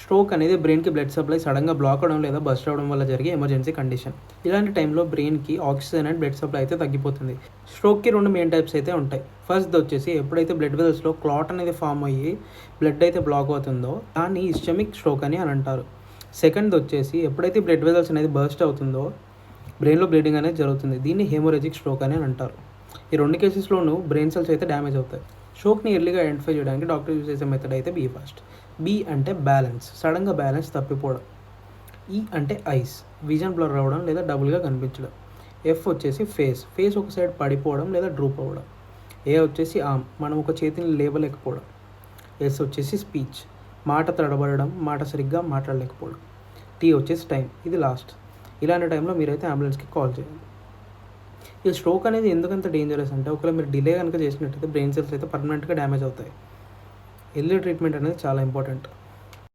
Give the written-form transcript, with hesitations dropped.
Stroke అనేది బ్రెయిన్కి blood supply సడన్గా బ్లాక్ అవడం లేదా బస్ట్ అవడం వల్ల జరిగే ఎమర్జెన్సీ కండిషన్. ఇలాంటి టైంలో బ్రెయిన్కి ఆక్సిజన్ అండ్ బ్లడ్ సప్లై అయితే తగ్గిపోతుంది. స్ట్రోక్కి 2 మెయిన్ టైప్స్ అయితే ఉంటాయి. ఫస్ట్ది వచ్చేసి ఎప్పుడైతే బ్లడ్ వెజల్స్లో క్లాట్ అనేది ఫామ్ అయ్యి బ్లడ్ అయితే బ్లాక్ అవుతుందో దాన్ని ఇస్చెమిక్ స్ట్రోక్ అని అంటారు. సెకండ్ది వచ్చేసి ఎప్పుడైతే బ్లడ్ వెజల్స్ అనేది బర్స్ట్ అవుతుందో బ్రెయిన్లో బ్లీడింగ్ అనేది జరుగుతుంది. దీన్ని హెమోరేజిక్ స్ట్రోక్ అని అంటారు. ఈ 2 కేసెస్లోనూ బ్రెయిన్ సెల్స్ అయితే డ్యామేజ్ అవుతాయి. స్ట్రోక్ని ఎర్లీగా ఐడెంటిఫై చేయడానికి డాక్టర్ యూజ్ చేసే మెథడ్ అయితే బీ ఫాస్ట్. బి అంటే బ్యాలెన్స్, సడన్గా బ్యాలెన్స్ తప్పిపోవడం. ఈ అంటే ఐస్, విజన్ బ్లర్ అవ్వడం లేదా డబుల్గా కనిపించడం. ఎఫ్ వచ్చేసి ఫేస్ ఒక సైడ్ పడిపోవడం లేదా డ్రూప్ అవ్వడం. ఏ వచ్చేసి ఆర్మ్, మనం ఒక చేతిని లేవలేకపోవడం. ఎస్ వచ్చేసి స్పీచ్, మాట తడబడడం, మాట సరిగ్గా మాట్లాడలేకపోవడం. టీ వచ్చేసి టైం, ఇది లాస్ట్. ఇలాంటి టైంలో మీరైతే అంబులెన్స్కి కాల్ చేయాలి. ఈ స్ట్రోక్ అనేది ఎందుకంత డేంజరస్ అంటే ఒకవేళ మీరు డిలే కనుక చేసినట్టయితే బ్రెయిన్ సెల్స్ అయితే పర్మనెంట్గా డ్యామేజ్ అవుతాయి. ఎర్లీ ట్రీట్మెంట్ అనేది చాలా ఇంపార్టెంట్.